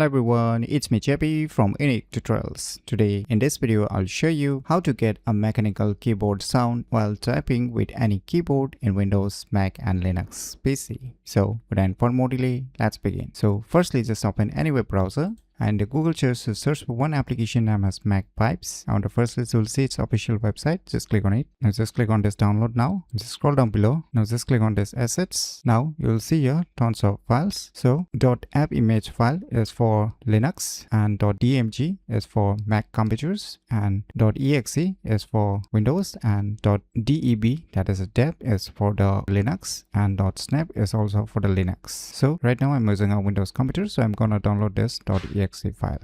Hello everyone, it's me JP from Unique Tutorials. Today in this video I'll show you how to get a mechanical keyboard sound while typing with any keyboard in Windows, Mac and Linux PC. So without further delay, let's begin. So firstly just open any web browser and Google choose to search for one application named as MacPipes. On the first list, you'll see its official website. Just click on it. Now just click on this download now. Just scroll down below. Now just click on this assets. Now you'll see here tons of files. So .app image file is for Linux and .dmg is for Mac computers and .exe is for Windows and .deb, that is a deb, is for the Linux and .snap is also for the Linux. So right now I'm using a Windows computer, so I'm gonna download this .exe file.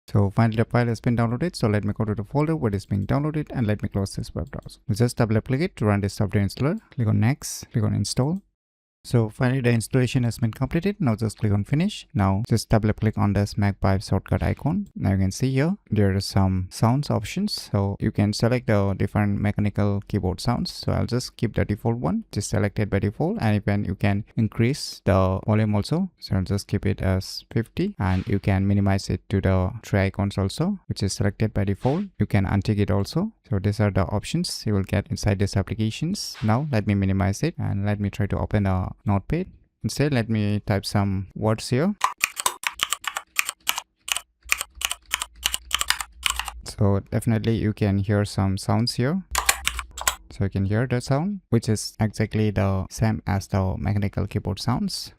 So finally the file has been downloaded, so let me go to the folder where it's being downloaded and let me close this web browser. Just double click it to run this software installer. Click on next, click on install. So finally the installation has been completed. Now just click on finish. Now just double click on this MacPipe shortcut icon. Now you can see here there are some sounds options, so you can select the different mechanical keyboard sounds. So I'll just keep the default one, just selected by default, and even you can increase the volume also. So I'll just keep it as 50 and you can minimize it to the three icons also, which is selected by default. You can untick it also. So these are the options you will get inside these applications. Now let me minimize it and let me try to open a notepad. Instead let me type some words here. So definitely you can hear some sounds here. So you can hear the sound, which is exactly the same as the mechanical keyboard sounds.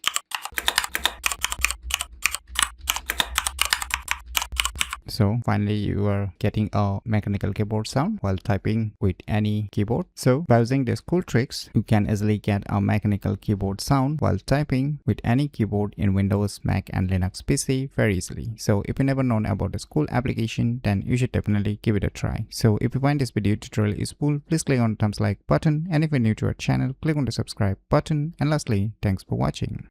So finally you are getting a mechanical keyboard sound while typing with any keyboard. So by using these cool tricks, you can easily get a mechanical keyboard sound while typing with any keyboard in Windows, Mac and Linux PC very easily. So if you never known about this cool application, then you should definitely give it a try. So if you find this video tutorial useful, please click on the thumbs like button, and if you're new to our channel, click on the subscribe button, and lastly, thanks for watching.